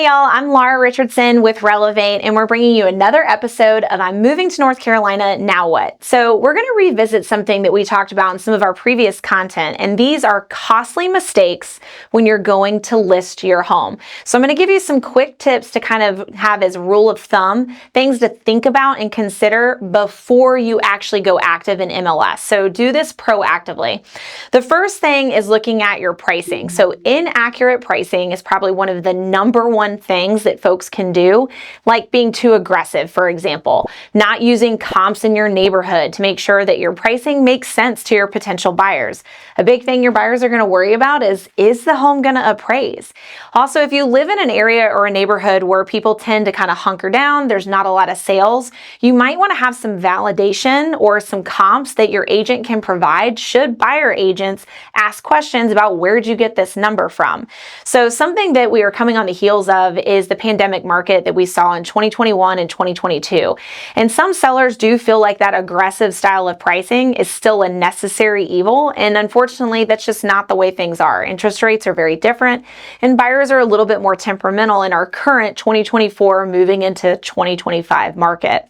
y'all, I'm Laura Richardson with Relevate, and we're bringing you another episode of I'm Moving to North Carolina, Now What? So we're going to revisit something that we talked about in some of our previous content, and these are costly mistakes when you're going to list your home. So I'm going to give you some quick tips to kind of have as rule of thumb, things to think about and consider before you actually go active in MLS. So do this proactively. The first thing is looking at your pricing. So inaccurate pricing is probably one of the number one things that folks can do, like being too aggressive, for example, not using comps in your neighborhood to make sure that your pricing makes sense to your potential buyers. A big thing your buyers are going to worry about is the home going to appraise? Also, if you live in an area or a neighborhood where people tend to kind of hunker down, there's not a lot of sales, you might want to have some validation or some comps that your agent can provide should buyer agents ask questions about where did you get this number from. So something that we are coming on the heels of is the pandemic market that we saw in 2021 and 2022. And some sellers do feel like that aggressive style of pricing is still a necessary evil. And unfortunately, that's just not the way things are. Interest rates are very different, and buyers are a little bit more temperamental in our current 2024 moving into 2025 market.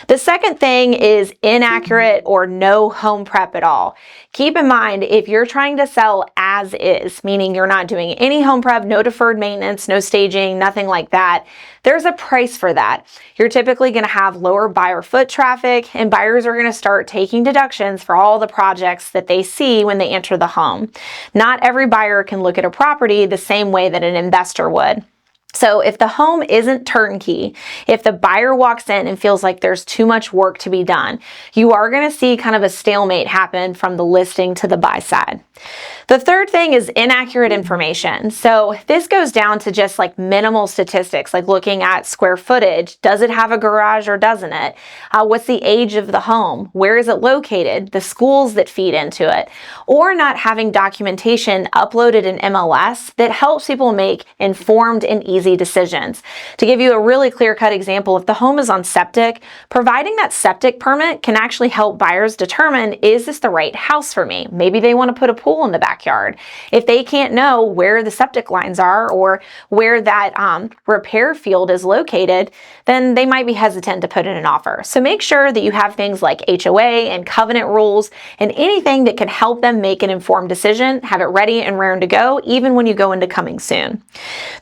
The second thing is inaccurate or no home prep at all. Keep in mind, if you're trying to sell as is, meaning you're not doing any home prep, no deferred maintenance, no staging, nothing like that, there's a price for that. You're typically going to have lower buyer foot traffic, and buyers are going to start taking deductions for all the projects that they see when they enter the home. Not every buyer can look at a property the same way that an investor would. So if the home isn't turnkey, if the buyer walks in and feels like there's too much work to be done, you are going to see kind of a stalemate happen from the listing to the buy side. The third thing is inaccurate information. So this goes down to just like minimal statistics, like looking at square footage. Does it have a garage or doesn't it? What's the age of the home? Where is it located? The schools that feed into it? Or not having documentation uploaded in MLS that helps people make informed and easy decisions. To give you a really clear-cut example, if the home is on septic, providing that septic permit can actually help buyers determine, is this the right house for me? Maybe they want to put a pool in the backyard. If they can't know where the septic lines are or where that repair field is located, then they might be hesitant to put in an offer. So make sure that you have things like HOA and covenant rules and anything that can help them make an informed decision, have it ready and raring to go, even when you go into coming soon.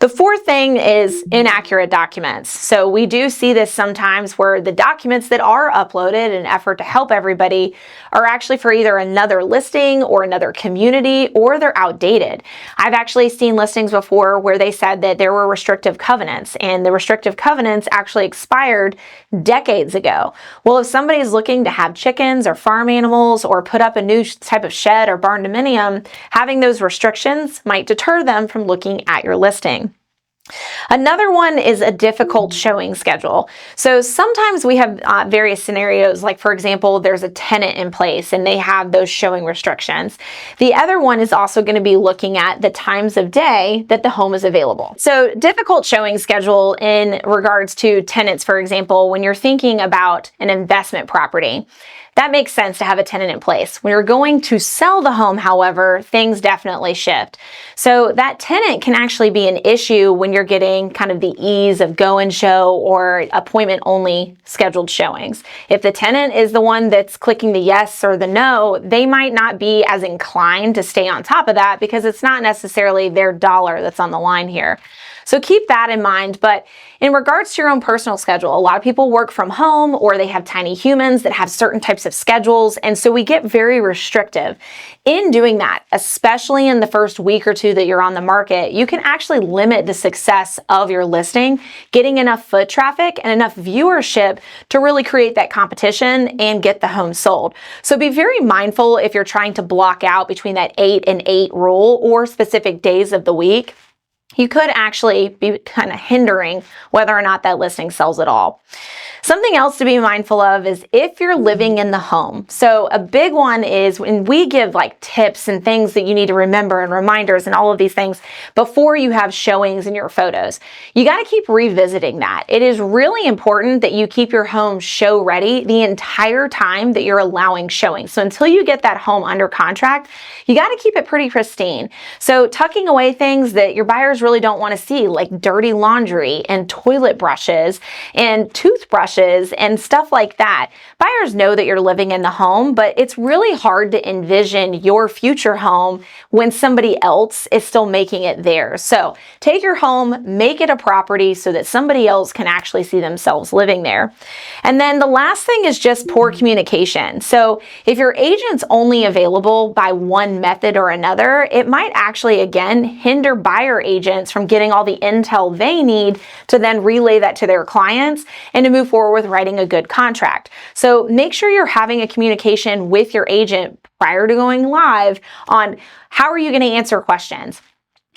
The fourth thing is inaccurate documents. So we do see this sometimes where the documents that are uploaded in an effort to help everybody are actually for either another listing or another community, or they're outdated. I've actually seen listings before where they said that there were restrictive covenants, and the restrictive covenants actually expired decades ago. Well, if somebody's looking to have chickens or farm animals or put up a new type of shed or barn dominium, having those restrictions might deter them from looking at your listing. Another one is a difficult showing schedule. So sometimes we have various scenarios, like for example, there's a tenant in place and they have those showing restrictions. The other one is also going to be looking at the times of day that the home is available. So difficult showing schedule in regards to tenants, for example, when you're thinking about an investment property. That makes sense to have a tenant in place. When you're going to sell the home, however, things definitely shift. So that tenant can actually be an issue when you're getting kind of the ease of go and show or appointment only scheduled showings. If the tenant is the one that's clicking the yes or the no, they might not be as inclined to stay on top of that because it's not necessarily their dollar that's on the line here. So keep that in mind. But in regards to your own personal schedule, a lot of people work from home or they have tiny humans that have certain types of schedules. And so we get very restrictive. In doing that, especially in the first week or two that you're on the market, you can actually limit the success of your listing, getting enough foot traffic and enough viewership to really create that competition and get the home sold. So be very mindful if you're trying to block out between that 8 and 8 rule or specific days of the week. You could actually be kind of hindering whether or not that listing sells at all. Something else to be mindful of is if you're living in the home. So a big one is when we give like tips and things that you need to remember and reminders and all of these things before you have showings in your photos. You got to keep revisiting that. It is really important that you keep your home show ready the entire time that you're allowing showings. So until you get that home under contract, you got to keep it pretty pristine. So tucking away things that your buyers really really don't want to see, like dirty laundry and toilet brushes and toothbrushes and stuff like that. Buyers know that you're living in the home, but it's really hard to envision your future home when somebody else is still making it theirs. So take your home, make it a property so that somebody else can actually see themselves living there. And then the last thing is just poor communication. So if your agent's only available by one method or another, it might actually, again, hinder buyer agents from getting all the intel they need to then relay that to their clients and to move forward with writing a good contract. So make sure you're having a communication with your agent prior to going live on how are you going to answer questions.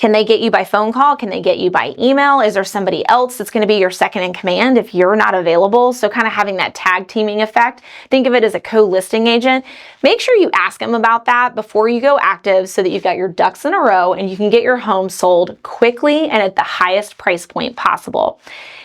Can they get you by phone call? Can they get you by email? Is there somebody else that's going to be your second in command if you're not available? So kind of having that tag teaming effect. Think of it as a co-listing agent. Make sure you ask them about that before you go active so that you've got your ducks in a row and you can get your home sold quickly and at the highest price point possible.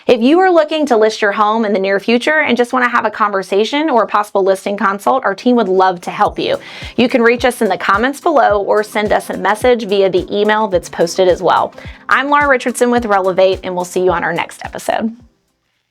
If you are looking to list your home in the near future and just want to have a conversation or a possible listing consult, our team would love to help you. You can reach us in the comments below or send us a message via the email that's posted as well. I'm Laura Richardson with Relevate, and we'll see you on our next episode.